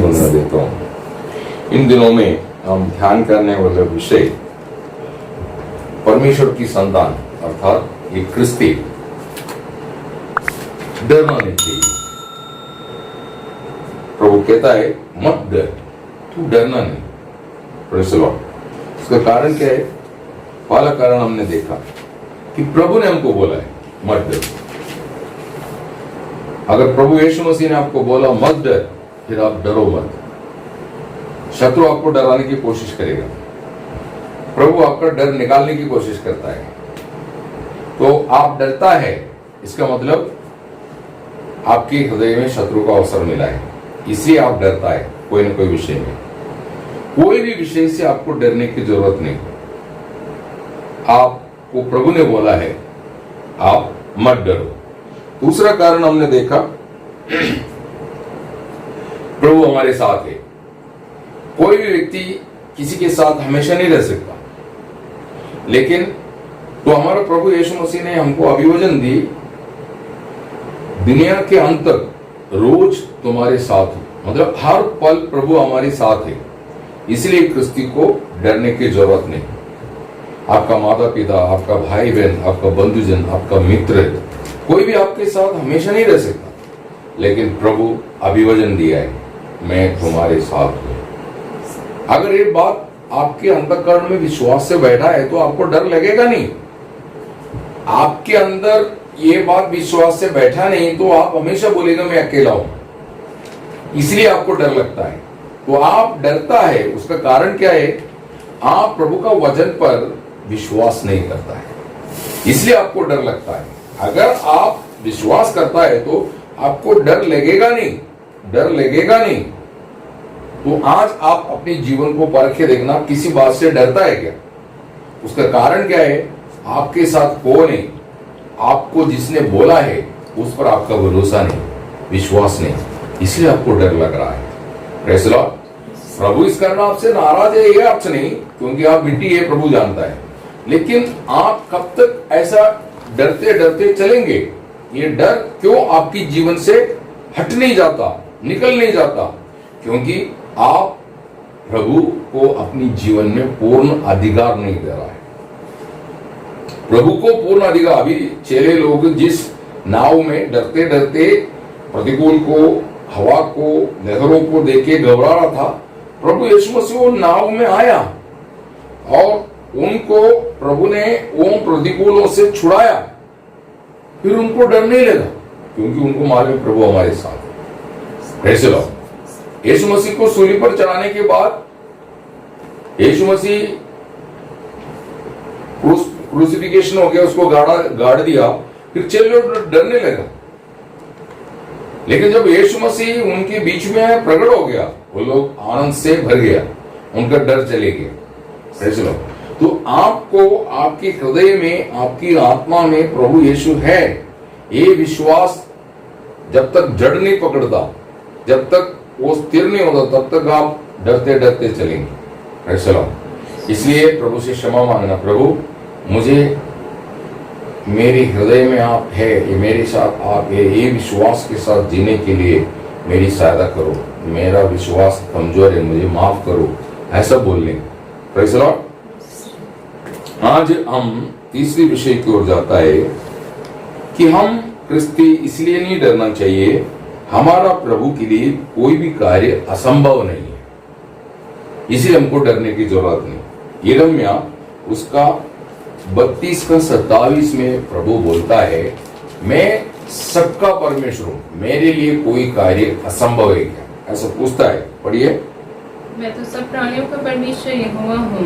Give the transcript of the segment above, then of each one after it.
वंदना देता हूँ। इन दिनों में हम ध्यान करने वाला विषय परमेश्वर की संतान अर्थात एक क्रिस्ती डरना नहीं चाहिए। प्रभु कहता है मत डर, तू डरना नहीं। Praise the Lord. इसका कारण क्या है? पहला कारण हमने देखा कि प्रभु ने हमको बोला है मत डर। अगर प्रभु यीशु मसीह ने आपको बोला मत डर, फिर आप डरो मत। शत्रु आपको डराने की कोशिश करेगा, प्रभु आपका डर निकालने की कोशिश करता है। तो आप डरता है, इसका मतलब आपके हृदय में शत्रु का अवसर मिला है, इसलिए आप डरता है कोई न कोई विषय में। कोई भी विषय से आपको डरने की जरूरत नहीं। आपको प्रभु ने बोला है आप मत डरो। दूसरा कारण हमने देखा प्रभु हमारे साथ है। कोई भी व्यक्ति किसी के साथ हमेशा नहीं रह सकता, लेकिन तो हमारा प्रभु यीशु मसीह ने हमको अभिवचन दी, दुनिया के अंत तक रोज तुम्हारे साथ हो। मतलब हर पल प्रभु हमारे साथ है, इसलिए क्रिस्ती को डरने की जरूरत नहीं। आपका माता पिता, आपका भाई बहन, आपका बंधुजन, आपका मित्र, कोई भी आपके साथ हमेशा नहीं रह सकता, लेकिन प्रभु अभिवचन दिया है मैं तुम्हारे साथ हूं। अगर ये बात आपके अंतःकरण में विश्वास से बैठा है तो आपको डर लगेगा नहीं। आपके अंदर ये बात विश्वास से बैठा नहीं तो आप हमेशा बोलेगा मैं अकेला हूं, इसलिए आपको डर लगता है। तो आप डरता है, उसका कारण क्या है? आप प्रभु का वचन पर विश्वास नहीं करता है, इसलिए आपको डर लगता है। अगर आप विश्वास करता है तो आपको डर लगेगा नहीं, डर लगेगा नहीं। तो आज आप अपने जीवन को परख के देखना, किसी बात से डरता है क्या? उसका कारण क्या है? आपके साथ कौन है? आपको जिसने बोला है उस पर आपका भरोसा नहीं, विश्वास नहीं, इसलिए आपको डर लग रहा है। Praise the Lord. प्रभु इस कारण आपसे नाराज है, ये आपसे नहीं, क्योंकि आप मिट्टी है, प्रभु जानता है। लेकिन आप कब तक ऐसा डरते डरते चलेंगे? ये डर क्यों आपकी जीवन से हट नहीं जाता, निकल नहीं जाता? क्योंकि आप प्रभु को अपनी जीवन में पूर्ण अधिकार नहीं दे रहा है। प्रभु को पूर्ण अधिकार, अभी चेले लोग जिस नाव में डरते डरते प्रतिकूल को, हवा को, लहरों को देखे घबरा रहा था, प्रभु यीशु मसीह वो नाव में आया और उनको प्रभु ने उन प्रतिकूलों से छुड़ाया। फिर उनको डर नहीं लगा, क्योंकि उनको मालूम प्रभु हमारे साथ। ऐसे लोग यीशु मसीह को सूली पर चढ़ाने के बाद यीशु मसीह क्रूसिफिकेशन हो गया, उसको गाड़ दिया, फिर चेले डरने लगा। लेकिन जब यीशु मसीह उनके बीच में प्रकट हो गया, वो लोग आनंद से भर गया, उनका डर चले गया। ऐसे लोग तो आपको आपके हृदय में, आपकी आत्मा में प्रभु यीशु है, ये विश्वास जब तक जड़ नहीं पकड़ता, जब तक वो स्थिर नहीं होता, तब तक आप डरते डरते चलेंगे। ऐसे लोग इसलिए प्रभु से क्षमा मांगना, प्रभु मुझे, मेरे हृदय में आप है, ये मेरे साथ आप है, ये विश्वास के साथ जीने के लिए मेरी सहायता करो, मेरा विश्वास कमजोर है, मुझे माफ करो, ऐसा बोल लेंगे। Praise the Lord. आज हम तीसरी विषय की ओर जाता है कि हम क्रिस्ती इसलिए नहीं डरना चाहिए, हमारा प्रभु के लिए कोई भी कार्य असंभव नहीं है, इसलिए हमको डरने की जरूरत नहीं। यिर्मयाह उसका 32 का 27 में प्रभु बोलता है मैं सबका परमेश्वर हूं, मेरे लिए कोई कार्य असंभव है क्या? ऐसा पूछता है। पढ़िए। मैं तो सब प्राणियों का परमेश्वर यहोवा हूँ,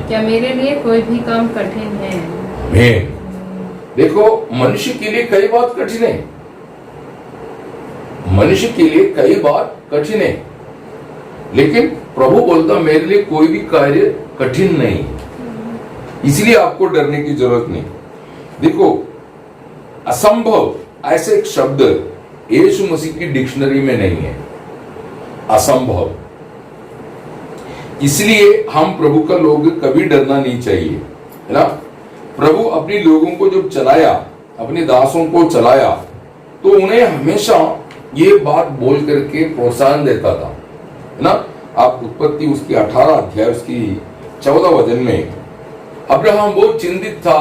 क्या मेरे लिए कोई भी काम कठिन है? देखो, मनुष्य के लिए कई बात कठिन है, मनुष्य के लिए कई बात कठिन है, लेकिन प्रभु बोलता मेरे लिए कोई भी कार्य कठिन नहीं, इसलिए आपको डरने की जरूरत नहीं। देखो, असंभव ऐसे एक शब्द यीशु मसीह की डिक्शनरी में नहीं है, असंभव। इसलिए हम प्रभु का लोग कभी डरना नहीं चाहिए, है ना। प्रभु अपने लोगों को जब चलाया, अपने दासों को चलाया, तो उन्हें हमेशा ये बात बोल करके प्रोत्साहन देता था, है ना। आप उत्पत्ति उसकी 18 अध्याय उसकी 14 वचन में अब्राहम बहुत चिंतित था,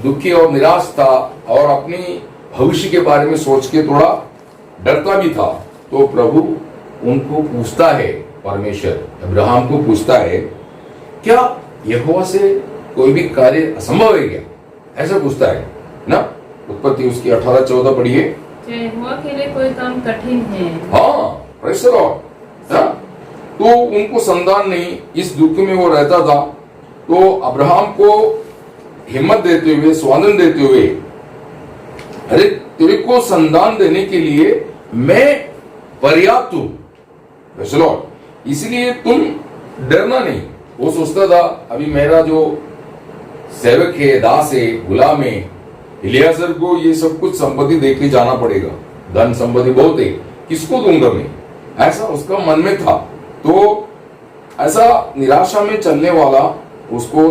दुखी और निराश था और अपनी भविष्य के बारे में सोच के थोड़ा डरता भी था। तो प्रभु उनको पूछता है, परमेश्वर अब्राहम को पूछता है, क्या यहोवा से कोई भी कार्य असंभव है क्या? ऐसा पूछता है ना। उत्पत्ति उसकी 18-14 पढ़िए। क्या यहोवा के लिए कोई काम कठिन है? हाँ, प्रेज़ द लॉर्ड। हाँ? तो उनको संतान नहीं, इस दुख में वो रहता था। तो अब्राहम को हिम्मत देते हुए, स्वांतन देते हुए, अरे तेरे को संतान देने के लिए मैं पर्याप्त हूं, प्रेज़ द लॉर्ड, इसलिए तुम डरना नहीं। वो सोचता था अभी मेरा जो सेवक है, दास है, गुलाम है, इलियाजर को ये सब कुछ संपत्ति देके जाना पड़ेगा, धन संपत्ति बहुत है, किसको दूंगा मैं, ऐसा उसका मन में था। तो ऐसा निराशा में चलने वाला उसको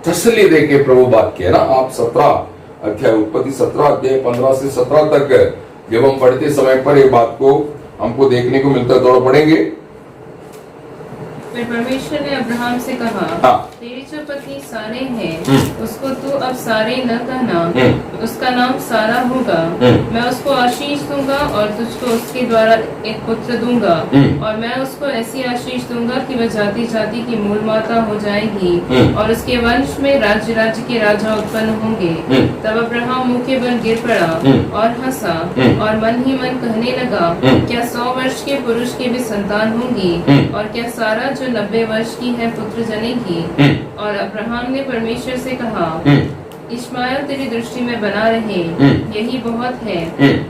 तसल्ली देके प्रभु बात किया ना। आप 17 अध्याय, उत्पत्ति 17 अध्याय 15 से 17 तक जब हम पढ़ते समय पर ये बात को हमको देखने को मिलता है, थोड़ा पढ़ेंगे। फिर परमेश्वर ने अब्राहम से कहा, हाँ। तेरी जो पत्नी सारे है, उसको तू अब सारे न कहना, उसका नाम सारा होगा। मैं उसको आशीष दूंगा और तुझको उसके द्वारा एक पुत्र दूंगा, और मैं उसको ऐसी आशीष दूंगा कि वह जाति जाति की मूल माता हो जाएगी, और उसके वंश में राज्य राज्य के राजा उत्पन्न होंगे। तब अब्राहम मुंह के बल गिर पड़ा और हंसा और मन ही मन कहने लगा, क्या 100 वर्ष के पुरुष की भी संतान होंगी, और क्या सारा जो 90 वर्ष की है पुत्र जनेगी? और अब्राहम ने परमेश्वर से कहा, इश्माएल तेरी दृष्टि में बना रहे, यही बहुत है।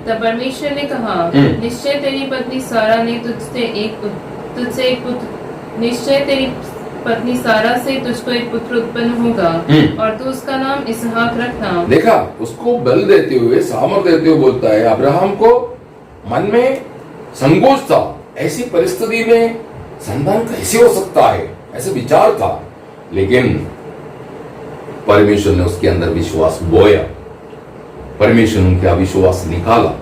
तब परमेश्वर ने कहा, निश्चय तेरी पत्नी सारा ने तुझसे एक पुत्र, निश्चय तेरी पत्नी सारा से तुझको एक पुत्र उत्पन्न होगा, और तू उसका नाम इसहाक रखना। देखा, उसको बल देते हुए, सामर्थ देते हुए बोलता है। अब्राहम को मन में संकोच था, ऐसी परिस्थिति में संतान कैसे हो सकता है, ऐसे विचार था, लेकिन परमेश्वर ने उसके अंदर विश्वास बोया। परमेश्वर ने उनका विश्वास निकाला,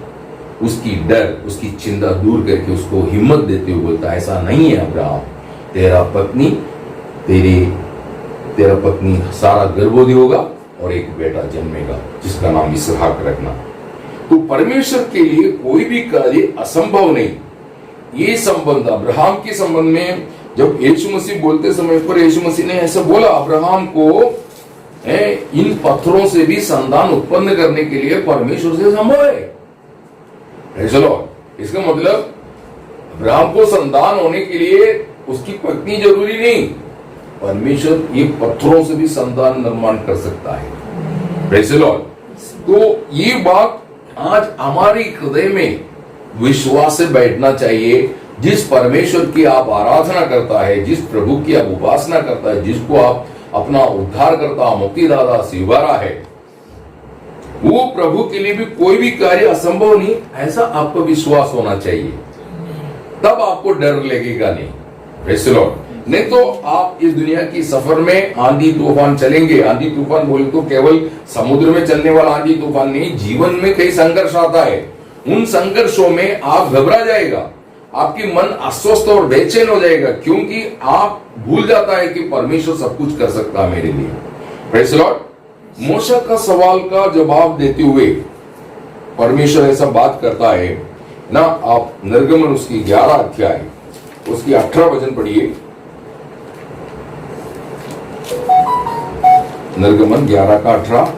उसकी डर, उसकी चिंता दूर करके उसको हिम्मत देते हुए बोलता, ऐसा नहीं है अब्राहम, तेरा पत्नी सारा गर्भवती होगा और एक बेटा जन्मेगा जिसका नाम इसहाक रखना। तो परमेश्वर के लिए कोई भी कार्य असंभव नहीं। ये संबंध अब्राहम के संबंध में जब यीशु मसीह बोलते समय पर यीशु मसीह ने ऐसा बोला अब्राहम को, इन पत्थरों से भी संतान उत्पन्न करने के लिए परमेश्वर से संभव है। चलो, इसका मतलब अब्राहम को संतान होने के लिए उसकी पत्नी जरूरी नहीं, परमेश्वर ये पत्थरों से भी संतान निर्माण कर सकता है। Praise the Lord. तो ये बात आज हमारे हृदय में विश्वास से बैठना चाहिए। जिस परमेश्वर की आप आराधना करता है, जिस प्रभु की आप उपासना करता है, जिसको आप अपना उद्धार करता, मुक्तिदाता स्वीकारा है, वो प्रभु के लिए भी कोई भी कार्य असंभव नहीं, ऐसा आपको विश्वास होना चाहिए। तब आपको डर लगेगा नहीं। Praise the Lord. नहीं तो आप इस दुनिया की सफर में आंधी तूफान चलेंगे। आंधी तूफान बोले तो केवल समुद्र में चलने वाला आंधी तूफान नहीं, जीवन में कई संघर्ष आता है। उन संघर्षों में आप घबरा जाएगा, आपकी मन अस्वस्थ और बेचैन हो जाएगा, क्योंकि आप भूल जाता है कि परमेश्वर सब कुछ कर सकता है मेरे लिए। Praise the Lord. मूसा का सवाल का जवाब देते हुए परमेश्वर ऐसा बात करता है ना। आप निर्गमन उसकी 11 अध्याय उसकी 18 वचन पढ़िए। निर्गमन 11 का 18,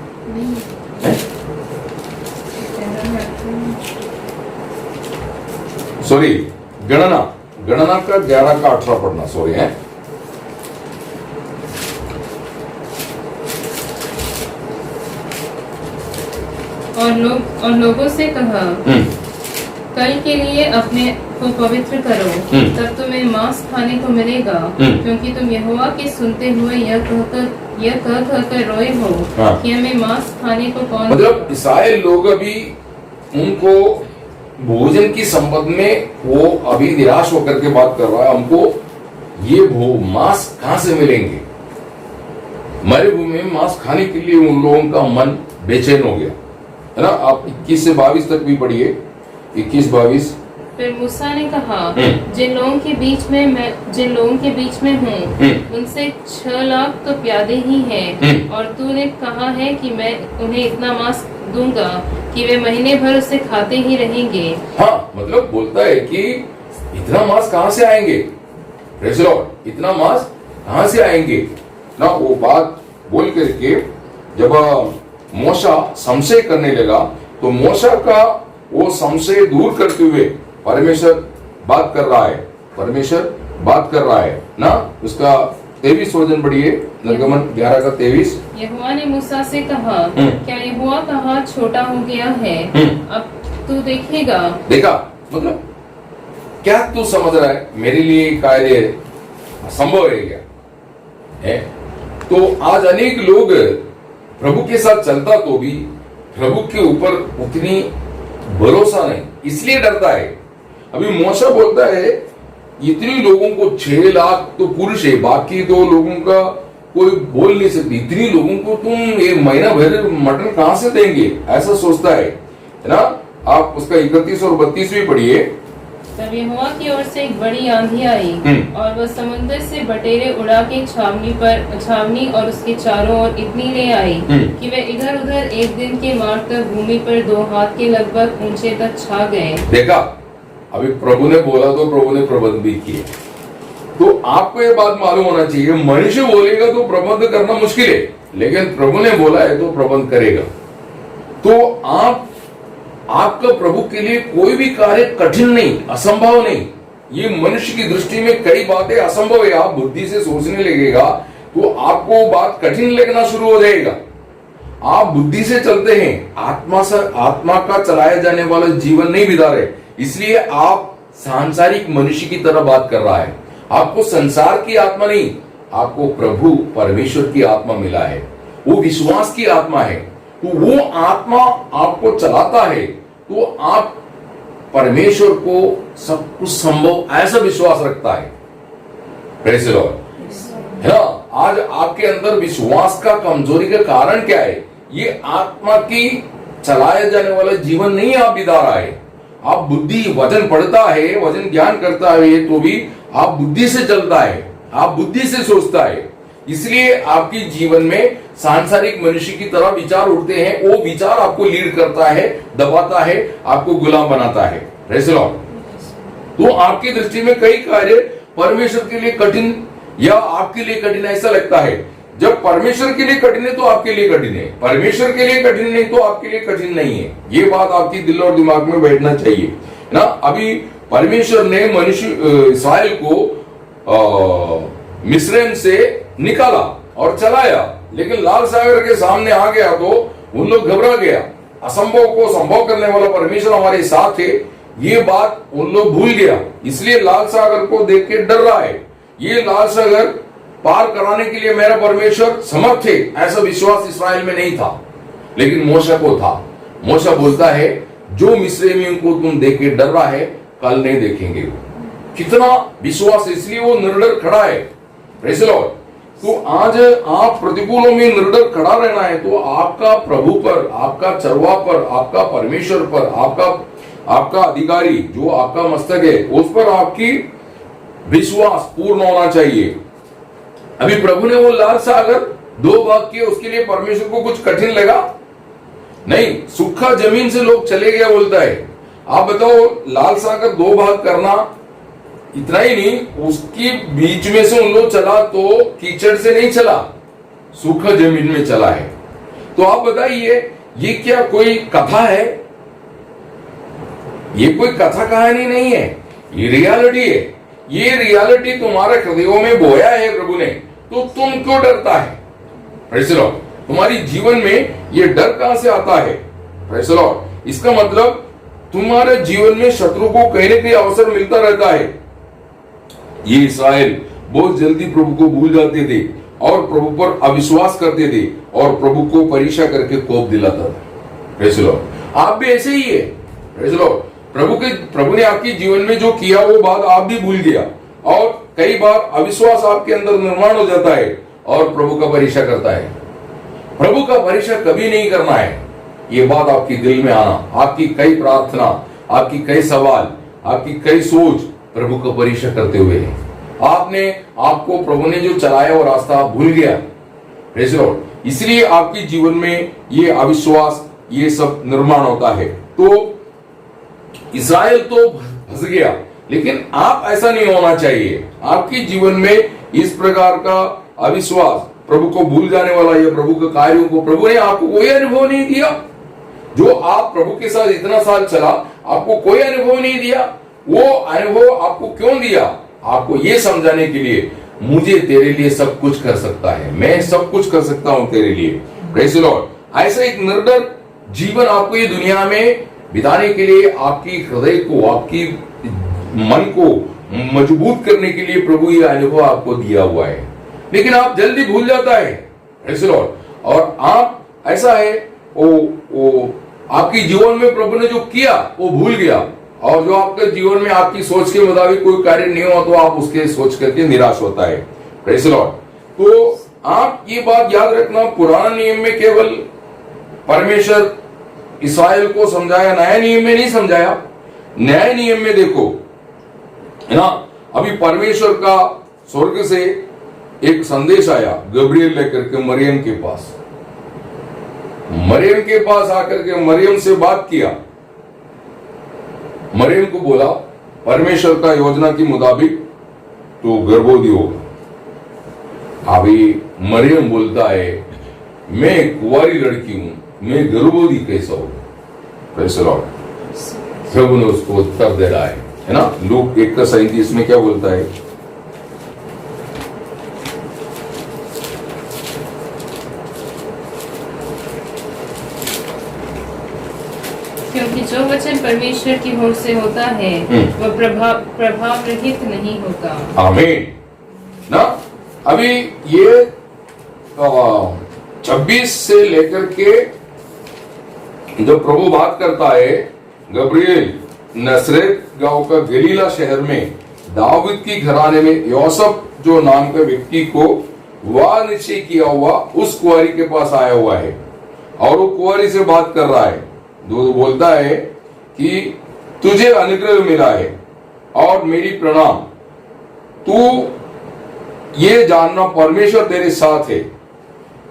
सॉरी गणना का 11 का 18 पढ़ना, सॉरी है। और लोगों से कहा, कल के लिए अपने को पवित्र करो, तब तुम्हें मांस खाने को मिलेगा, क्योंकि तुम यहोवा के सुनते हुए यह कहकर रोए हो कि हमें मांस खाने को कौन। मतलब इस्राएल लोग अभी उनको भोजन की संबंध में वो अभी निराश होकर के बात कर रहा है, हमको ये मांस कहां से मिलेंगे। मरुभूमि में मांस खाने के लिए उन लोगों का मन बेचैन हो गया, है ना। आप 21 से 22 तक भी पढ़िए। 21-22 फिर मूसा ने कहा, जिन लोगों के बीच में हूँ उनसे 6 लाख तो प्यादे ही हैं, और तूने कहा है कि मैं उन्हें इतना मांस दूंगा कि वे महीने भर उसे खाते ही रहेंगे। हाँ, मतलब बोलता है कि इतना मांस कहाँ से आएंगे, प्रेज़ द लॉर्ड, इतना मांस कहाँ से आएंगे ना। वो बात बोल करके जब मूसा संशय करने लगा तो मूसा का वो संशय दूर करते हुए परमेश्वर बात कर रहा है ना। उसका 23 वचन पढ़िए, निर्गमन 11 का 23। यहोवा ने मूसा से कहा, क्या यहोवा का हाथ छोटा हो गया है? अब तू देखेगा। देखा, मतलब क्या तू समझ रहा है मेरे लिए कार्य असंभव है क्या है? तो आज अनेक लोग प्रभु के साथ चलता तो भी प्रभु के ऊपर उतनी भरोसा नहीं, इसलिए डरता है। अभी मूसा बोलता है इतनी लोगों को 6 लाख तो पुरुष है, बाकी तो लोगों का कोई बोल नहीं सकती, इतनी लोगों को तुम एक महीना भर मटन कहां से देंगे, ऐसा सोचता है ना। आप उसका 31 और 32 भी पढ़िए। तब यहोवा की ओर से एक बड़ी आंधी आई और वह समुद्र से बटेरे उड़ा के छावनी और उसके चारों ओर इतनी ले आई कि वे इधर उधर एक दिन के मार्ग तक भूमि पर 2 हाथ के लगभग ऊंचे तक छा गए। देखा, अभी प्रभु ने बोला तो प्रभु ने प्रबंध भी किए। तो आपको ये बात मालूम होना चाहिए, मनुष्य बोलेगा तो प्रबंध करना मुश्किल है, लेकिन प्रभु ने बोला है तो प्रबंध करेगा। तो आपका प्रभु के लिए कोई भी कार्य कठिन नहीं, असंभव नहीं। ये मनुष्य की दृष्टि में कई बातें असंभव है, आप बुद्धि से सोचने लगेगा तो आपको बात कठिन लगना शुरू हो जाएगा। आप बुद्धि से चलते हैं, आत्मा का चलाया जाने वाला जीवन नहीं बिता रहे, इसलिए आप सांसारिक मनुष्य की तरह बात कर रहा है। आपको संसार की आत्मा नहीं, आपको प्रभु परमेश्वर की आत्मा मिला है, वो विश्वास की आत्मा है। तो वो आत्मा आपको चलाता है, तो आप परमेश्वर को सब कुछ संभव ऐसा विश्वास रखता है। प्रेज़ द लॉर्ड, है ना। आज आपके अंदर विश्वास का कमजोरी का कारण क्या है? ये आत्मा की चलाया जाने वाला जीवन नहीं आप बिता रहा है। आप बुद्धि वचन पढ़ता है, वचन ज्ञान करता है, तो भी आप बुद्धि से चलता है, आप बुद्धि से सोचता है, इसलिए आपकी जीवन में सांसारिक मनुष्य की तरह विचार उठते हैं। वो विचार आपको लीड करता है, दबाता है, आपको गुलाम बनाता है। Praise the Lord. तो आपकी दृष्टि में कई कार्य परमेश्वर के लिए कठिन या आपके लिए कठिन ऐसा लगता है। जब परमेश्वर के लिए कठिन है तो आपके लिए कठिन है, परमेश्वर के लिए कठिन नहीं तो आपके लिए कठिन नहीं है। ये बात आपकी दिल और दिमाग में बैठना चाहिए ना। अभी परमेश्वर ने मनुष्य इस्राएल को मिस्रैम से निकाला और चलाया, लेकिन लाल सागर के सामने आ गया तो उन लोग घबरा गया। असंभव को संभव करने वाला परमेश्वर हमारे साथ है, ये बात उन लोग भूल गया, इसलिए लाल सागर को देख के डर रहा है। ये लाल सागर पार कराने के लिए मेरा परमेश्वर समर्थ है, ऐसा विश्वास इस्राएल में नहीं था, लेकिन मूसा को था। मूसा बोलता है जो मिस्रैमियों को तुम देख के डर रहा है, कल नहीं देखेंगे। कितना विश्वास, इसलिए वो निर्डर खड़ा है। Praise the Lord. तो आज आप प्रतिकूलों में निर्डर खड़ा रहना है तो आपका प्रभु पर, आपका चरवा पर, आपका परमेश्वर पर, आपका अधिकारी जो आपका मस्तक है उस पर आपकी विश्वास पूर्ण होना चाहिए। अभी प्रभु ने वो लाल सागर 2 भाग किए, उसके लिए परमेश्वर को कुछ कठिन लगा नहीं। सूखा जमीन से लोग चले गए बोलता है। आप बताओ, लाल सागर 2 भाग करना, इतना ही नहीं, उसकी बीच में से उन लोग चला तो कीचड़ से नहीं चला, सूखा जमीन में चला है। तो आप बताइए ये क्या कोई कथा है? ये कोई कथा कहानी नहीं है, ये रियलिटी है। ये रियलिटी तुम्हारे हृदयों में बोया है प्रभु ने, तो तुम क्यों डरता है? Praise the Lord. तुम्हारी जीवन में ये डर कहां से आता है? Praise the Lord. इसका मतलब तुम्हारे जीवन में शत्रु को कहीं ना कहीं अवसर मिलता रहता है। ये इस्राएल बहुत जल्दी प्रभु को भूल जाते थे और प्रभु पर अविश्वास करते थे और प्रभु को परीक्षा करके कोप दिलाता था। Praise the Lord. आप भी ऐसे ही है। Praise the Lord. प्रभु ने आपके जीवन में जो किया वो बात आप भी भूल गया और कई बार अविश्वास आपके अंदर निर्माण हो जाता है और प्रभु का परीक्षा करता है। प्रभु का परीक्षा कभी नहीं करना है, ये बात आपकी दिल में आना। आपकी कई प्रार्थना, आपकी कई सवाल, आपकी कई सोच प्रभु का परीक्षा करते हुए है। आपको प्रभु ने जो चलाया वो रास्ता आप भूल गया, प्रेज़ द लॉर्ड। इसलिए आपके जीवन में ये अविश्वास, ये सब निर्माण होता है। तो इस्राएल तो फंस गया, लेकिन आप ऐसा नहीं होना चाहिए। आपके जीवन में इस प्रकार का अविश्वास, प्रभु को भूल जाने वाला, या प्रभु के कार्यों को, प्रभु ने आपको कोई अनुभव नहीं दिया। जो आप प्रभु के साथ इतना साल चला, आपको कोई अनुभव नहीं दिया। वो अनुभव आपको क्यों दिया? आपको ये समझाने के लिए, मुझे तेरे लिए सब कुछ कर सकता है, मैं सब कुछ कर सकता हूं तेरे लिए, प्रेज़ द लॉर्ड। ऐसा एक निर्डर जीवन आपको ये दुनिया में बिताने के लिए, आपकी हृदय को, आपकी मन को मजबूत करने के लिए प्रभु ये अनुभव आपको दिया हुआ है। लेकिन आप जल्दी भूल जाता है, प्रेज़ द लॉर्ड। और आप ऐसा है, वो आपकी जीवन में प्रभु ने जो किया वो भूल गया, और जो आपके जीवन में आपकी सोच के मुताबिक कोई कार्य नहीं हुआ तो आप उसके सोच करके निराश होता है, प्रेज़ द लॉर्ड। तो आप ये बात याद रखना, पुराना नियम में केवल परमेश्वर इस्राएल को समझाया, नया नियम में नहीं समझाया। नया नियम में देखो, है ना, अभी परमेश्वर का स्वर्ग से एक संदेश आया गब्रिएल लेकर के मरियम के पास। मरियम के पास आकर के मरियम से बात किया। मरियम को बोला परमेश्वर का योजना के मुताबिक तो गर्भवती होगा। अभी मरियम बोलता है, मैं कुंवारी लड़की हूं, मैं गर्भवती कैसा होगा? Praise the Lord. प्रभु ने उसको उत्तर दे रहा है ना। लूक 1:37 में क्या बोलता है? क्योंकि जो वचन परमेश्वर की ओर से होता है वह प्रभाव रहित नहीं होता। आमीन ना। अभी ये 26 से लेकर के जब प्रभु बात करता है, गब्रिएल नसरेत गांव का गलीला शहर में दाऊद की घराने में योसेफ जो नाम का व्यक्ति को वह निश्चय किया हुआ उस कुंवारी के पास आया हुआ है, और वो कुंवारी से बात कर रहा है। जो बोलता है कि तुझे अनुग्रह मिला है और मेरी प्रणाम, तू ये जानना परमेश्वर तेरे साथ है।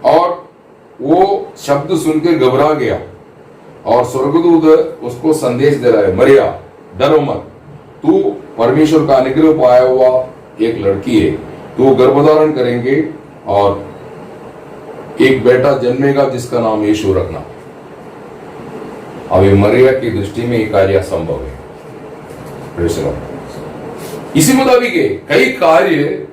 और वो शब्द सुनकर घबरा गया, और स्वर्गदूत उसको संदेश दे रहा है, मरिया डरो मत, तू परमेश्वर का अनुग्रह पाया हुआ एक लड़की है, तू गर्भधारण करेंगे और एक बेटा जन्मेगा जिसका नाम यीशु रखना। अभी मरिया की दृष्टि में ये कार्य असंभव है, प्रेज़ द लॉर्ड। इसी मुताबिक है कई कार्य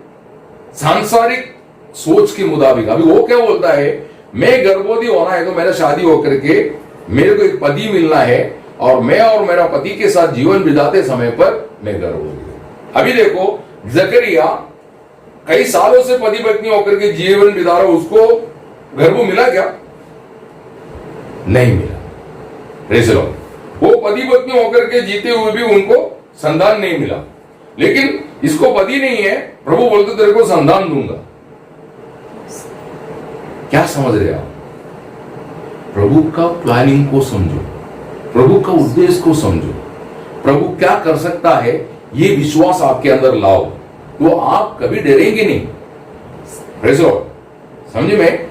सांसारिक सोच के मुताबिक। अभी वो क्या बोलता है, मैं गर्भवती होना है तो मेरा शादी होकर के मेरे को एक पति मिलना है, और मैं और मेरा पति के साथ जीवन बिताते समय पर मैं गर्भवती हूं। अभी देखो जकरिया कई सालों से पति पत्नी होकर के जीवन बिता रहा, उसको गर्भ मिला क्या? नहीं मिला, प्रेज़ द लॉर्ड। वो पति पत्नी होकर के जीते हुए भी उनको संतान नहीं मिला। लेकिन इसको पति नहीं है, प्रभु बोलते तेरे को संतान दूंगा। क्या समझ रहे आप? प्रभु का प्लानिंग को समझो, प्रभु का उद्देश्य को समझो, प्रभु क्या कर सकता है ये विश्वास आपके अंदर लाओ, तो आप कभी डरेंगे नहीं, प्रेज़ द लॉर्ड। समझे में?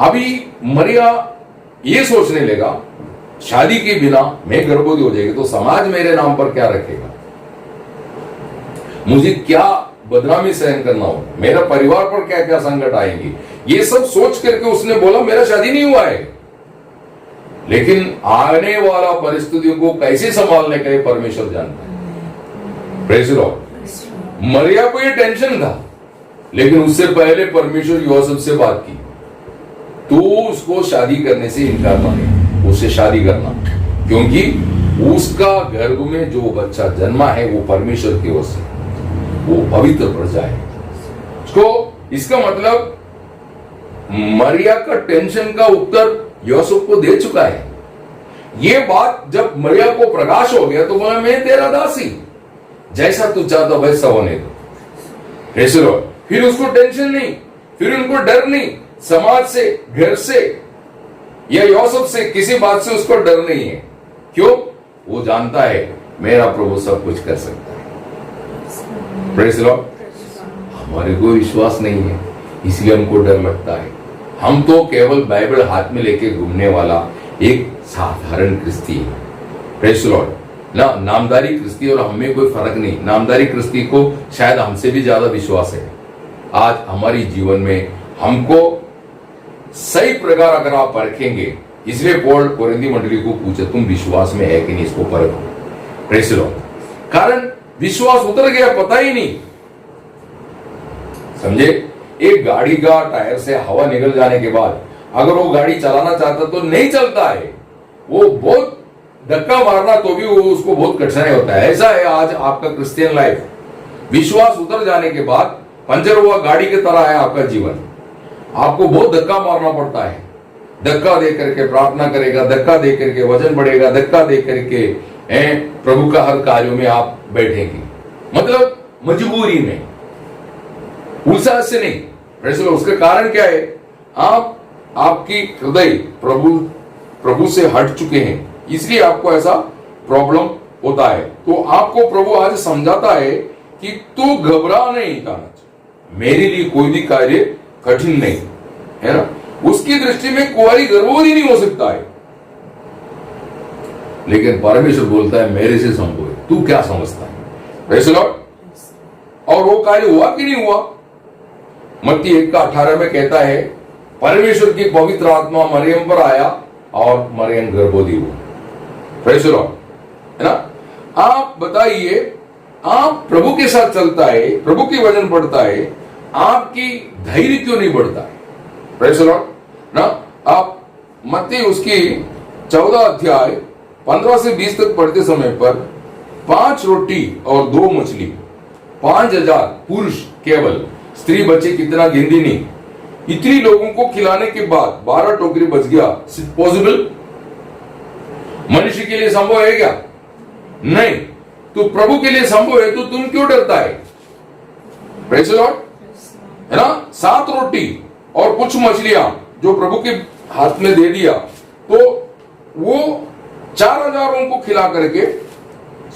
अभी मरिया ये सोचने लगा, शादी के बिना मैं गर्भवती हो जाएगी तो समाज मेरे नाम पर क्या रखेगा, मुझे क्या बदनामी सहन करना होगा, मेरा परिवार पर क्या क्या संकट आएंगे, ये सब सोच करके उसने बोला मेरा शादी नहीं हुआ है। लेकिन आने वाला परिस्थितियों को कैसे संभालने का परमेश्वर जानता है, प्रेज़ द लॉर्ड। मरिया को ये टेंशन था, लेकिन उससे पहले परमेश्वर योसेफ से बात की, तो उसको शादी करने से इनकार माने, उससे शादी करना, क्योंकि उसका गर्भ में जो बच्चा जन्मा है वो परमेश्वर की ओर से, वो पवित्र प्रजा है। तो इसका मतलब मरिया का टेंशन का उत्तर यूसुफ को दे चुका है। ये बात जब मरिया को प्रकाश हो गया तो बोला मैं तेरा दासी, जैसा तू चाहता वैसा होने दो। ऐसे लो, फिर उसको टेंशन नहीं, फिर उनको डर नहीं, समाज से, घर से या यूसुफ से किसी बात से उसको डर नहीं है। क्यों? वो जानता है मेरा प्रभु सब कुछ कर सकता है। Praise the Lord. हमारे को विश्वास नहीं है, इसलिए हमको डर लगता है। हम तो केवल बाइबल हाथ में लेके घूमने वाला एक साधारण क्रिस्ती है। Praise the Lord. ना नामदारी क्रिस्ती और हमें कोई फर्क नहीं। नामदारी क्रिस्ती को शायद हमसे भी ज्यादा विश्वास है। आज हमारी जीवन में हमको सही प्रकार अगर आप परखेंगे, इसलिए पौल कोरिन्थी मंडली को पूछे तुम विश्वास में है कि नहीं, इसको परखो। Praise the Lord. कारण विश्वास उतर गया, पता ही नहीं। समझे, एक गाड़ी का टायर से हवा निकल जाने के बाद अगर वो गाड़ी चलाना चाहता तो नहीं चलता है, वो बहुत धक्का मारना तो भी वो उसको बहुत कठिनाई होता है। ऐसा है आज आपका क्रिश्चियन लाइफ। विश्वास उतर जाने के बाद पंचर हुआ गाड़ी की तरह है आपका जीवन। आपको बहुत धक्का मारना पड़ता है। धक्का दे करके प्रार्थना करेगा, धक्का दे करके वचन बढ़ेगा, धक्का दे करके प्रभु का हर कार्यों में आप बैठेंगे, मतलब मजबूरी में, उत्साह से नहीं। वैसे उसका कारण क्या है? आपकी हृदय प्रभु से हट चुके हैं, इसलिए आपको ऐसा प्रॉब्लम होता है। तो आपको प्रभु आज समझाता है कि तू घबरा नहीं जाना, मेरे लिए कोई भी कार्य कठिन नहीं है ना। उसकी दृष्टि में कुंवारी गर्भवती नहीं हो सकता है, लेकिन परमेश्वर बोलता है मेरे से संभव है। तू क्या समझता है? Praise the Lord. और वो कार्य हुआ कि नहीं हुआ? मत्ती 1:18 में कहता है परमेश्वर की पवित्र आत्मा मरियम पर आया और मरियम गर्भवती हुई। प्रेज़ द लॉर्ड, है ना। आप बताइए, आप प्रभु के साथ चलता है, प्रभु की वचन पढ़ता है, आपकी धैर्य क्यों नहीं बढ़ता है? प्रेज़ द लॉर्ड ना। आप मत्ती उसकी 14 अध्याय 15 से 20 तक पढ़ते समय पर 5 रोटी और 2 मछली 5000 पुरुष, केवल स्त्री बच्चे कितना गिनती नहीं, इतनी लोगों को खिलाने के बाद 12 टोकरी बच गया। पॉसिबल? मनुष्य के लिए संभव है क्या? नहीं। तो प्रभु के लिए संभव है, तो तुम क्यों डरता है? प्रेज़ द लॉर्ड, है ना। 7 रोटी और कुछ मछलियां जो प्रभु के हाथ में दे दिया, तो वो 4000 को खिला करके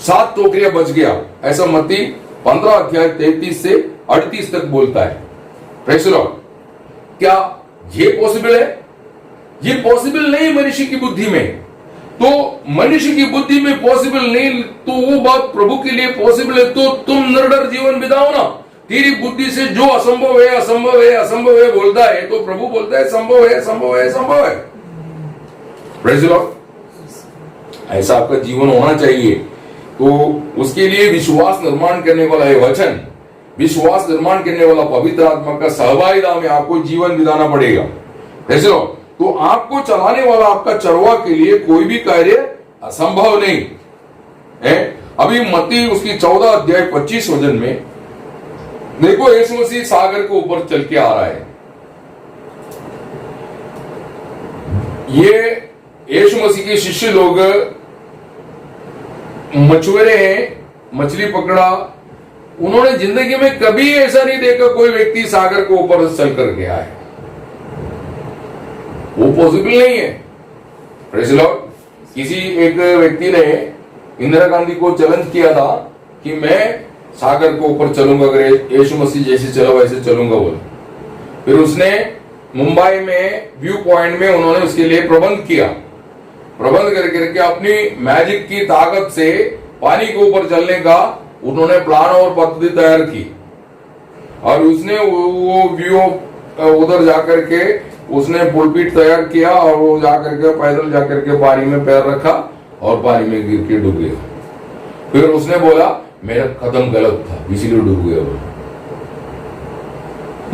7 टोकरियां बच गया। ऐसा मत्ती 15 अध्याय 33 से 38 तक बोलता है। Praise the Lord. क्या ये पॉसिबल है? ये पॉसिबल नहीं मनुष्य की बुद्धि में। तो मनुष्य की बुद्धि में पॉसिबल नहीं, तो वो बात प्रभु के लिए पॉसिबल है। तो तुम निर्डर जीवन बिताओ ना। तेरी बुद्धि से जो असंभव है, असंभव है, असंभव है बोलता है, तो प्रभु बोलता है संभव है, संभव है, संभव है। Praise the Lord. ऐसा आपका जीवन होना चाहिए। तो उसके लिए विश्वास निर्माण करने वाला है वचन, विश्वास निर्माण करने वाला पवित्र आत्मा का सहभागिता में आपको जीवन बिताना पड़ेगा। Praise the Lord. तो आपको चलाने वाला आपका चरवा के लिए कोई भी कार्य असंभव नहीं है। अभी मत्ती उसकी 14 अध्याय 25 वचन में देखो, यीशु मसीह सागर के ऊपर चल के आ रहा है। ये यीशु मसीह के शिष्य लोग मछुआरे हैं, मछली पकड़ा। उन्होंने जिंदगी में कभी ऐसा नहीं देखा कोई व्यक्ति सागर के ऊपर चल कर गया है। वो पॉसिबल नहीं है। Praise the Lord. किसी एक व्यक्ति ने इंदिरा गांधी को चैलेंज किया था कि मैं सागर के ऊपर चलूंगा, अगर यीशु मसीह जैसे चला वैसे चलूंगा बोले। फिर उसने मुंबई में व्यू पॉइंट में उन्होंने उसके लिए प्रबंध किया। प्रबंध करके अपनी मैजिक की ताकत से पानी के ऊपर चलने का उन्होंने प्लान और पद्धति तैयार की। और उसने वो व्यू उधर जाकर के उसने पुलपीट तैयार किया और वो जाकर के पैदल जाकर के पानी में पैर रखा और पानी में गिर के डूब गया। फिर उसने बोला मेरा कदम गलत था इसीलिए डूब गया।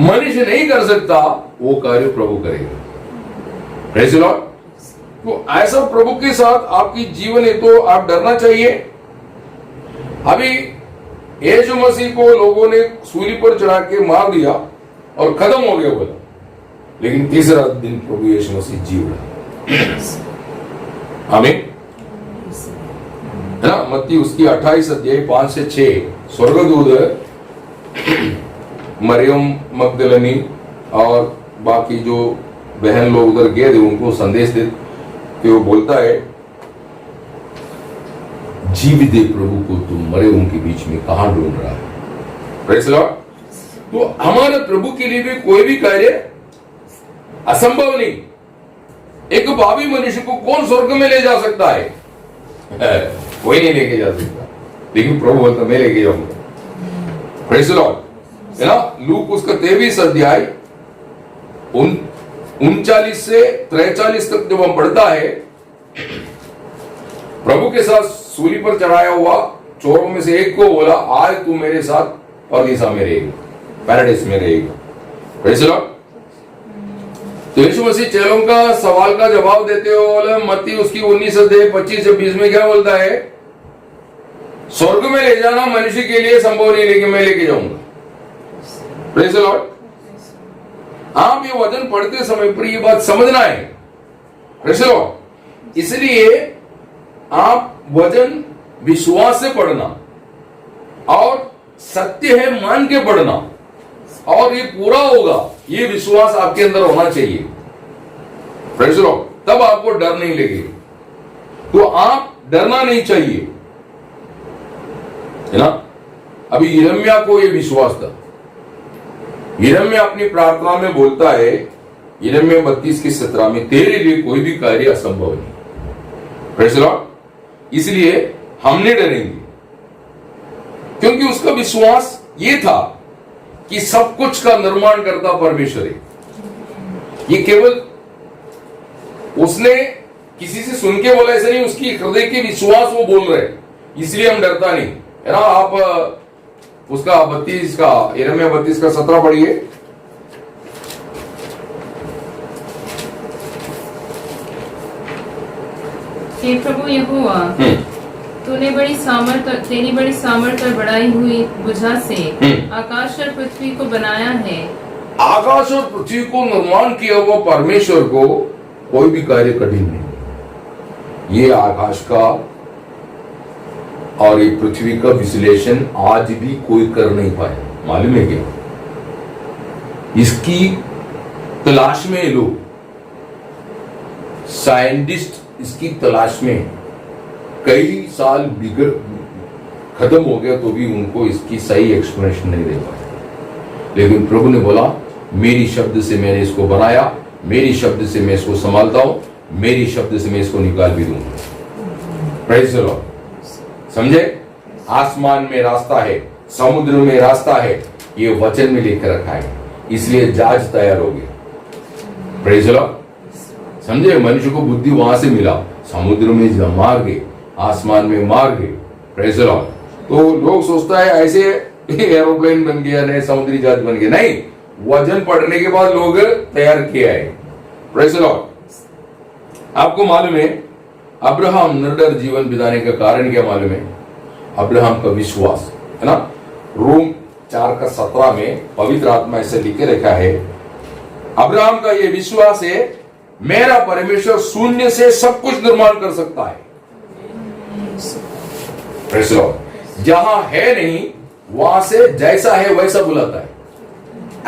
मनुष्य नहीं कर सकता वो कार्य प्रभु करेगा। Praise the Lord. तो ऐसा प्रभु के साथ आपकी जीवन है तो आप डरना चाहिए। अभी यीशु मसीह को लोगों ने सूली पर चढ़ा के मार दिया और खत्म हो गया बोला, लेकिन तीसरा दिन प्रभु यीशु मसीह जी उठा। आमीन, है ना। मत्ती उसकी 28 अध्याय 5 से 6 स्वर्गदूत मरियम मगदलिनी और बाकी जो बहन लोग उधर गए थे उनको संदेश दे कि वो बोलता है जीवित प्रभु को तुम मरे उनके बीच में कहां ढूंढ रहा है? Praise the Lord. तो हमारे प्रभु के लिए भी कोई भी कार्य असंभव नहीं। एक पापी मनुष्य को कौन स्वर्ग में ले जा सकता है? कोई नहीं लेके जा सकता, लेकिन प्रभु बोलता मैं लेके जाऊंगा। Praise the Lord. है ना, लूक उसका 23 अध्याय 39 से 43 तक जब हम पढ़ता है, प्रभु के साथ सूली पर चढ़ाया हुआ चोरों में से एक को बोला, आज तू मेरे साथ परदीसा में रहेगा, पैराडाइस में रहेगा। Praise the Lord. तो यीशु मसीह चेलों का सवाल का जवाब देते हुए बोले, मत्ती उसकी 19 अध्याय 25 से 20 में क्या बोलता है? स्वर्ग में ले जाना मनुष्य के लिए संभव नहीं, लेकिन मैं लेके जाऊंगा। Praise the Lord. आप ये वचन पढ़ते समय पर ये बात समझना है। Praise the Lord. इसलिए आप वचन विश्वास से पढ़ना और सत्य है मान के पढ़ना, और ये पूरा होगा, ये विश्वास आपके अंदर होना चाहिए। Praise the Lord. तब आपको डर नहीं लगेगा। तो आप डरना नहीं चाहिए, है ना। अभी यिर्मयाह को ये विश्वास था। यिर्मयाह अपनी प्रार्थना में बोलता है, यिर्मयाह 32:17 में, तेरे लिए कोई भी कार्य असंभव नहीं। Praise the Lord. इसलिए हम नहीं डरेंगे, क्योंकि उसका विश्वास ये था कि सब कुछ का निर्माण करता परमेश्वर है। ये केवल उसने किसी से सुन के बोला ऐसा नहीं, उसकी हृदय के विश्वास वो बोल रहे, इसलिए हम डरता नहीं, है ना। आप उसका 32 का यिर्मयाह 32:17 पढ़िए। हे प्रभु यहोवा, तूने तेरी बड़ी सामर्थ और बढ़ाई हुई भुजा से आकाश और पृथ्वी को बनाया है। आकाश और पृथ्वी को निर्माण किया हुआ परमेश्वर को कोई भी कार्य कठिन नहीं। ये आकाश का और ये पृथ्वी का विश्लेषण आज भी कोई कर नहीं पाया, मालूम है क्या? इसकी तलाश में लोग, साइंटिस्ट इसकी तलाश में कई साल बिगड़ खत्म हो गया, तो भी उनको इसकी सही एक्सप्लेनेशन नहीं दे पाए। लेकिन प्रभु ने बोला, मेरी शब्द से मैंने इसको बनाया, मेरी शब्द से मैं इसको संभालता हूं, मेरी शब्द से मैं इसको निकाल भी दूंगा। Praise the Lord. समझे? आसमान में रास्ता है, समुद्र में रास्ता है, ये वचन में लिख रखा है, इसलिए जहाज तैयार हो गया। Praise the Lord. समझे? मनुष्य को बुद्धि वहां से मिला, समुद्र में मार्ग है, आसमान में मार्ग है। Praise the Lord. तो लोग सोचता है ऐसे एरोप्लेन बन गया, नए समुद्री जहाज बन गया, नहीं, वचन पढ़ने के बाद लोग तैयार किया है। Praise the Lord. आपको मालूम है अब्राहम निर्डर जीवन बिताने का कारण क्या मालूम है? अब्राहम का विश्वास, है ना। रोम 4:17 में पवित्र आत्मा ऐसे लिखे रखा है, अब्राहम का यह विश्वास है, मेरा परमेश्वर शून्य से सब कुछ निर्माण कर सकता है। Praise the Lord. जहां है नहीं वहां से जैसा है वैसा बुलाता है,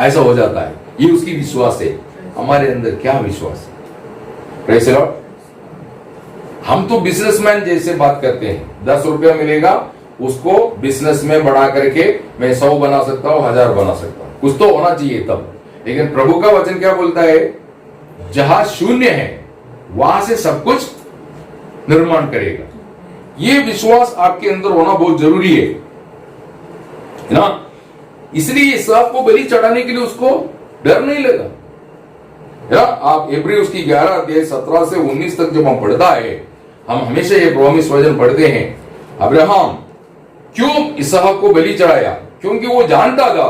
ऐसा हो जाता है। ये उसकी विश्वास है। हमारे अंदर क्या विश्वास है? Praise the Lord. हम तो बिजनेसमैन जैसे बात करते हैं, 10 रुपया मिलेगा, उसको बिजनेस में बढ़ा करके मैं 100 बना सकता हूं, 1000 बना सकता हूं, कुछ तो होना चाहिए तब। लेकिन प्रभु का वचन क्या बोलता है? जहां शून्य है वहां से सब कुछ निर्माण करेगा। ये विश्वास आपके अंदर होना बहुत जरूरी है ना। इसलिए इसहाक को बलि चढ़ाने के लिए उसको डर नहीं लगा, है ना। आप इब्री उसकी 11 अध्याय 17 से 19 तक जब हम पढ़ता है, हम हमेशा ये प्रॉमिस वचन पढ़ते हैं, अब्राहम क्यों इसहाक को बलि चढ़ाया? क्योंकि वो जानता था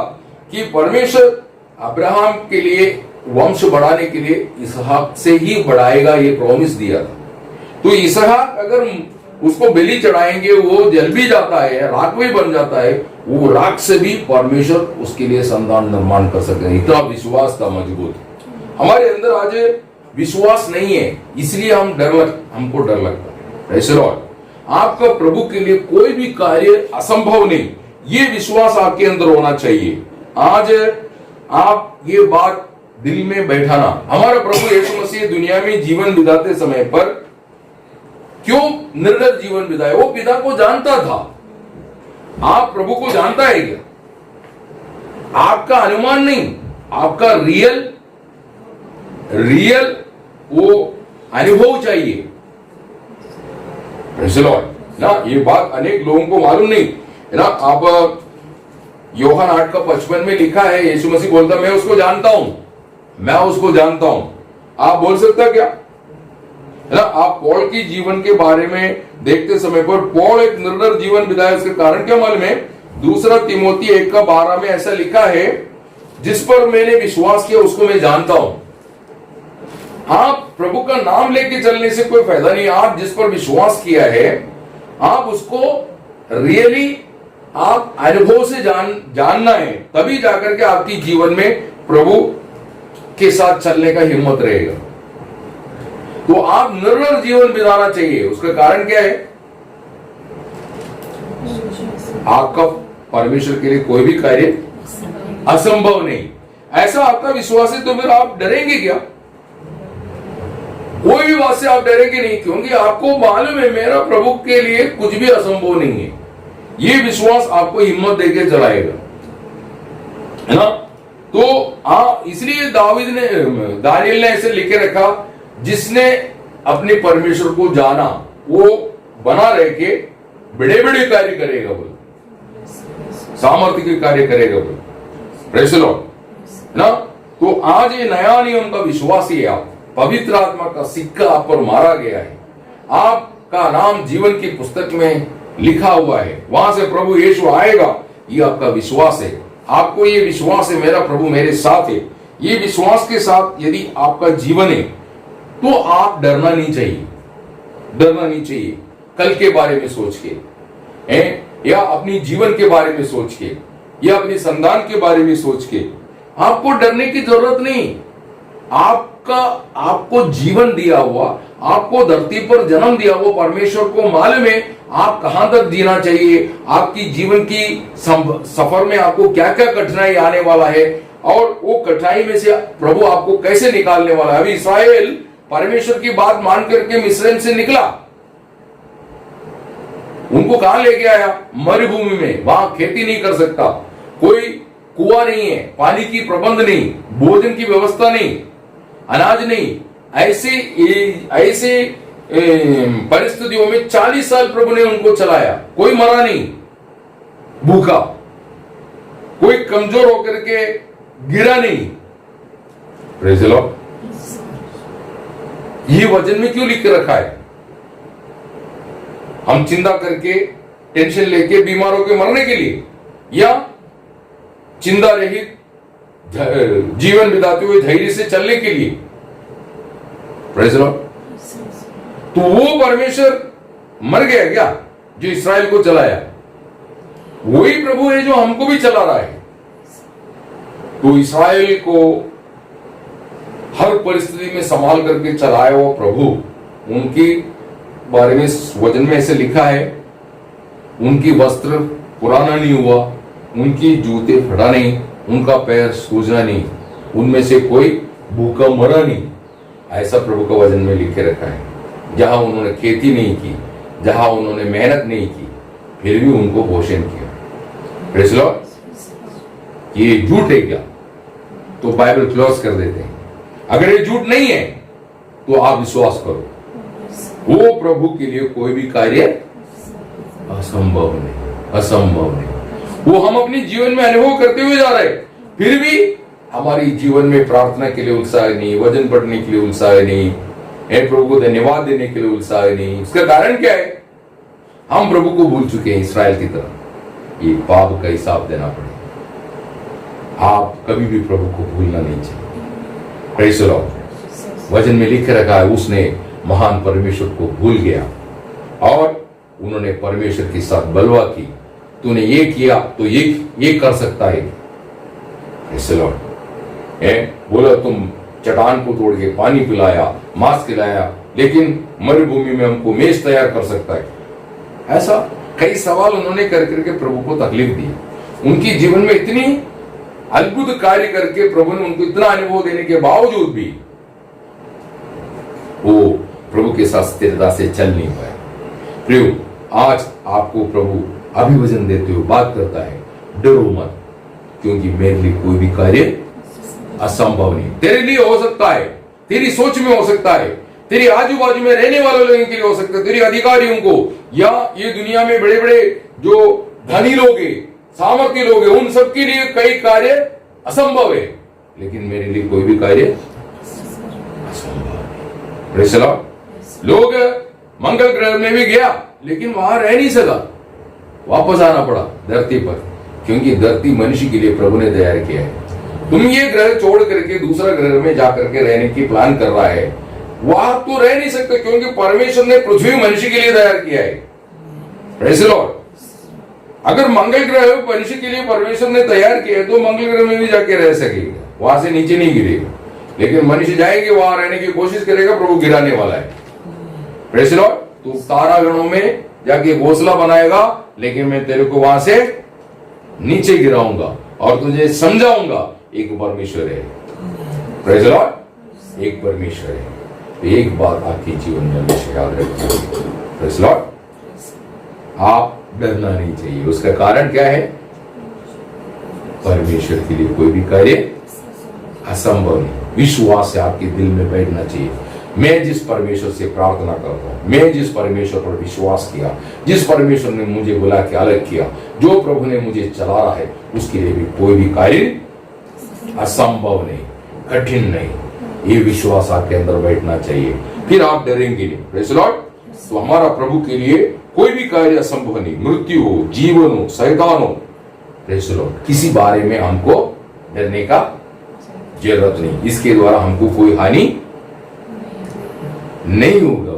कि परमेश्वर अब्राहम के लिए वंश बढ़ाने के लिए इसहाक से ही बढ़ाएगा, ये प्रॉमिस दिया था। तो इसहाक अगर उसको बलि चढ़ाएंगे, वो जल भी जाता है, राख भी बन जाता है, वो राख से भी परमेश्वर उसके लिए संतान निर्माण कर सकते हैं। इतना विश्वास था मजबूत। हमारे अंदर आज विश्वास नहीं है, इसलिए हमको डर लगता है। Praise the Lord. आपका प्रभु के लिए कोई भी कार्य असंभव नहीं, ये विश्वास आपके अंदर होना चाहिए। आज आप ये बात दिल में बैठाना, हमारा प्रभु यीशु मसीह दुनिया में जीवन बिताते समय पर क्यों निर्दल जीवन बिताया? वो पिता को जानता था। आप प्रभु को जानता है क्या? आपका अनुमान नहीं, आपका रियल वो अनुभव चाहिए। Praise the Lord। ना ये बात अनेक लोगों को मालूम नहीं है ना। आप यूहन्ना 8:55 में लिखा है, यीशु मसीह बोलता मैं उसको जानता हूं, मैं उसको जानता हूं। आप बोल सकता क्या है ना? आप पौल की जीवन के बारे में देखते समय पर पौल एक निर्दल जीवन बिताया, उसके कारण क्या मालूम है? दूसरा तिमोथी 1:12 में ऐसा लिखा है, जिस पर मैंने विश्वास किया उसको मैं जानता हूं। आप प्रभु का नाम लेके चलने से कोई फायदा नहीं। आप जिस पर विश्वास किया है, आप उसको रियली आप अनुभव से जानना है, तभी जाकर के आपकी जीवन में प्रभु के साथ चलने का हिम्मत रहेगा। तो आप निर्दल जीवन बिताना चाहिए। उसका कारण क्या है? आपका परमेश्वर के लिए कोई भी कार्य असंभव नहीं। ऐसा आपका विश्वास है तो फिर आप डरेंगे क्या? कोई भी बात से आप डरेंगे नहीं, क्योंकि आपको मालूम है मेरा प्रभु के लिए कुछ भी असंभव नहीं है। ये विश्वास आपको हिम्मत देके चलाएगा, है ना। तो इसलिए दानियेल ने ऐसे लिखे रखा, जिसने अपने परमेश्वर को जाना वो बना रह के बड़े बड़े कार्य करेगा, बोल सामर्थ्य के कार्य करेगा, बोल प्रेज़ द लॉर्ड ना। तो आज ये नया नियम का विश्वास ही है। आप पवित्र आत्मा का सिक्का आप पर मारा गया है, आपका नाम जीवन की पुस्तक में लिखा हुआ है, वहां से प्रभु यीशु आएगा, ये आपका विश्वास है। आपको ये विश्वास है मेरा प्रभु मेरे साथ है। ये विश्वास के साथ यदि आपका जीवन है तो आप डरना नहीं चाहिए, डरना नहीं चाहिए। कल के बारे में सोच के या अपनी जीवन के बारे में सोच के या अपनी संतान के बारे में सोच के आपको डरने की जरूरत नहीं। आपको जीवन दिया हुआ, आपको धरती पर जन्म दिया हुआ परमेश्वर को मालूम है आप कहां तक जीना चाहिए, आपकी जीवन की सफर में आपको क्या क्या कठिनाई आने वाला है, और वो कठिनाई में से प्रभु आपको कैसे निकालने वाला है। अभी इस्राएल परमेश्वर की बात मान करके मिस्र से निकला, उनको कहां लेके आया? मरुभूमि में। वहां खेती नहीं कर सकता, कोई कुआं नहीं है, पानी की प्रबंध नहीं, भोजन की व्यवस्था नहीं, अनाज नहीं। ऐसे परिस्थितियों में 40 साल प्रभु ने उनको चलाया, कोई मरा नहीं भूखा, कोई कमजोर होकर के गिरा नहीं। Praise the Lord. ये वचन में क्यों लिख के रखा है? हम चिंता करके टेंशन लेके बीमारों के मरने के लिए, या चिंता रहित जीवन बिताते हुए धैर्य से चलने के लिए? Praise the Lord. तो वो परमेश्वर मर गया क्या जो इस्राएल को चलाया? वही प्रभु है जो हमको भी चला रहा है। तो इस्राएल को हर परिस्थिति में संभाल करके चलाया वो प्रभु, उनके बारे में वचन में ऐसे लिखा है, उनकी वस्त्र पुराना नहीं हुआ, उनकी जूते फटा नहीं, उनका पैर सूजना नहीं, उनमें से कोई भूखा मरा नहीं। ऐसा प्रभु का वचन में लिखे रखा है। जहां उन्होंने खेती नहीं की, जहां उन्होंने मेहनत नहीं की, फिर भी उनको भोजन किया। Praise the Lord. ये झूठ है क्या? तो बाइबल क्लोज कर देते हैं। अगर ये झूठ नहीं है तो आप विश्वास करो, वो प्रभु के लिए कोई भी कार्य असंभव नहीं, असंभव नहीं। वो हम अपने जीवन में अनुभव करते हुए जा रहे, फिर भी हमारी जीवन में प्रार्थना के लिए उत्साह नहीं, वचन पढ़ने के लिए उत्साह नहीं, प्रभु को धन्यवाद देने के लिए उत्साह नहीं। इसका कारण क्या है? हम प्रभु को भूल चुके हैं इस्राएल की तरह। ये पाप का हिसाब देना पड़ेगा। आप कभी भी प्रभु को भूलना नहीं चाहिए। Praise the Lord. वचन में लिख रखा है, उसने महान परमेश्वर को भूल गया और उन्होंने परमेश्वर के साथ बलवा की। तूने ये किया तो ये कर सकता है। Praise the Lord. बोला तुम चट्टान को तोड़ के पानी पिलाया, मांस खिलाया, लेकिन मरुभूमि में हमको मेज तैयार कर सकता है। ऐसा कई सवाल उन्होंने कर करके प्रभु को तकलीफ दी। उनकी जीवन में इतनी अद्भुत कार्य करके प्रभु ने उनको इतना अनुभव देने के बावजूद भी वो प्रभु के साथ स्थिरता से चल नहीं पाए। प्रियो, आज आपको प्रभु अभिवचन देते हुए बात करता है, डरो मत, क्योंकि मेरे लिए कोई भी कार्य असंभव नहीं। तेरे लिए हो सकता है, तेरी सोच में हो सकता है, तेरी आजू बाजू में रहने वाले लोगों के लिए हो सकता है, तेरे अधिकारियों को या ये दुनिया में बड़े बड़े जो धनी लोग हैं, सामर्थ्य लोग हैं, उन सबके लिए कई कार्य असंभव है, लेकिन मेरे लिए कोई भी कार्य असंभव नहीं। Praise the Lord. लोग मंगल ग्रह में भी गया, लेकिन वहां रह नहीं सका, वापस आना पड़ा धरती पर, क्योंकि धरती मनुष्य के लिए प्रभु ने तैयार किया है। तुम ये ग्रह छोड़ करके दूसरा ग्रह में जाकर के रहने की प्लान कर रहा है, वहां तो रह नहीं सकते, क्योंकि परमेश्वर ने पृथ्वी मनुष्य के लिए तैयार किया है। Praise the Lord. अगर मंगल ग्रह मनुष्य के लिए परमेश्वर ने तैयार किया है, तो मंगल ग्रह में भी जाके रह सकेगा, वहां से नीचे नहीं गिरेगा। लेकिन मनुष्य जाएंगे, वहां रहने की कोशिश करेगा, प्रभु गिराने वाला है। Praise the Lord. तू तारागणों में जाके घोंसला बनाएगा, लेकिन मैं तेरे को वहां से नीचे गिराऊंगा और तुझे समझाऊंगा एक परमेश्वर है। Praise the Lord. एक परमेश्वर है। तो एक बात आपके जीवन में हमेशा याद रखिए, प्रेज़ द लॉर्ड, आप डरना नहीं चाहिए। उसका कारण क्या है? परमेश्वर के लिए कोई भी कार्य असंभव नहीं। विश्वास से आपके दिल में बैठना चाहिए, मैं जिस परमेश्वर से प्रार्थना करता हूं, मैं जिस परमेश्वर पर विश्वास किया, जिस परमेश्वर ने मुझे बुला के अलग किया, जो प्रभु ने मुझे चला रहा है, उसके लिए भी कोई भी कार्य असंभव नहीं, कठिन नहीं। ये विश्वास आपके अंदर बैठना चाहिए, फिर आप डरेंगे नहीं। Praise the Lord. तो हमारा प्रभु के लिए कोई भी कार्य असंभव नहीं। मृत्यु हो, जीवन हो, शैतान हो, प्रेज़ द लॉर्ड, किसी बारे में हमको डरने का जरूरत नहीं। इसके द्वारा हमको कोई हानि नहीं होगा।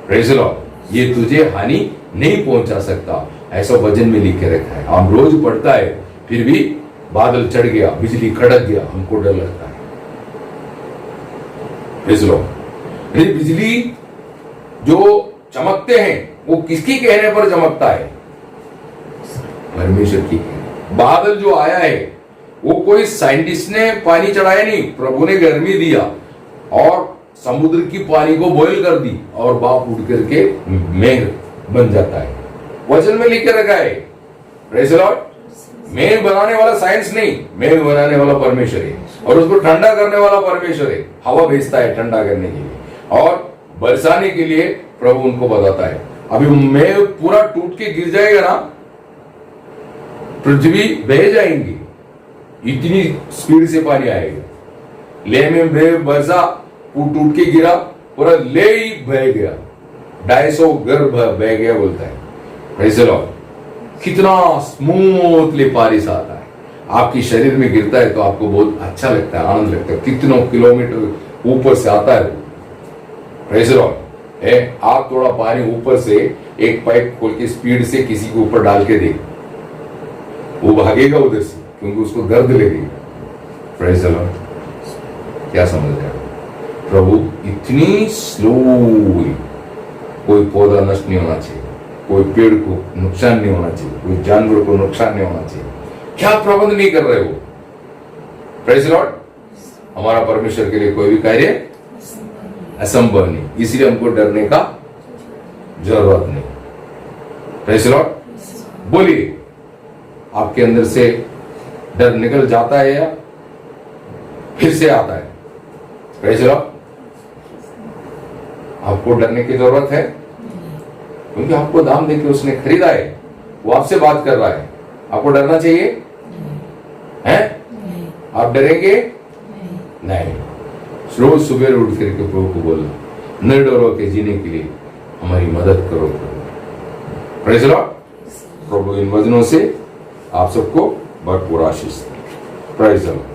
Praise the Lord. ये तुझे हानि नहीं पहुंचा सकता, ऐसा वचन में लिख के रखा है। हम रोज पढ़ता है, फिर भी बादल चढ़ गया, बिजली कड़क गया, हमको डर लगता है। Praise the Lord. बिजली जो चमकते हैं, वो किसकी कहने पर चमकता है? परमेश्वर की कहने। बादल जो आया है, वो कोई साइंटिस्ट ने पानी चढ़ाया नहीं, प्रभु ने गर्मी दिया और समुद्र की पानी को बॉईल कर दी और बाप उड़ करके मेघ बन जाता है। वचन में लिख के रखा है। Praise the Lord. मेघ बनाने वाला साइंस नहीं, मेघ बनाने वाला परमेश्वर है, और उसको ठंडा करने वाला परमेश्वर है। हवा भेजता है ठंडा करने के लिए और बरसाने के लिए प्रभु उनको बताता है। अभी मेघ पूरा टूट के गिर जाएगा ना, पृथ्वी बह जाएंगी, इतनी स्पीड से पानी आएगा। ले में मेघ बरसा, टूट के गिरा, पूरा ले ही बह गया, 250 घर बह गया बोलता है। Praise the Lord. कितना स्मूथली बारिश आता है, आपकी शरीर में गिरता है तो आपको बहुत अच्छा लगता है, आनंद लगता है। कितनों किलोमीटर ऊपर से आता है। Praise the Lord. आप थोड़ा पानी ऊपर से एक पाइप खोल के स्पीड से किसी के ऊपर डाल के देख, वो भागेगा उधर से, क्योंकि उसको दर्द लगेगा। Praise the Lord. क्या समझ रहे हैं? प्रभु इतनी स्लोली, कोई पौधा नष्ट नहीं होना चाहिए, कोई पेड़ को नुकसान नहीं होना चाहिए, कोई जानवर को नुकसान नहीं होना चाहिए। क्या प्रबंध नहीं कर रहे हो? Praise the Lord. हमारा परमेश्वर के लिए कोई भी कार्य असंभव नहीं, इसलिए हमको डरने का जरूरत नहीं। Praise the Lord. बोलिए, आपके अंदर से डर निकल जाता है या फिर से आता है? Praise the Lord. आपको डरने की जरूरत है, क्योंकि आपको दाम देके उसने खरीदा है, वो आपसे बात कर रहा है। आपको डरना चाहिए? हैं? आप डरेंगे? नहीं। रोज सुबह उठ करके प्रभु को बोलना, निर्डर होकर जीने के लिए हमारी मदद करो प्रभु। Praise the Lord. प्रभु इन वचनों से आप सबको भरपूर आशीष। Praise the Lord.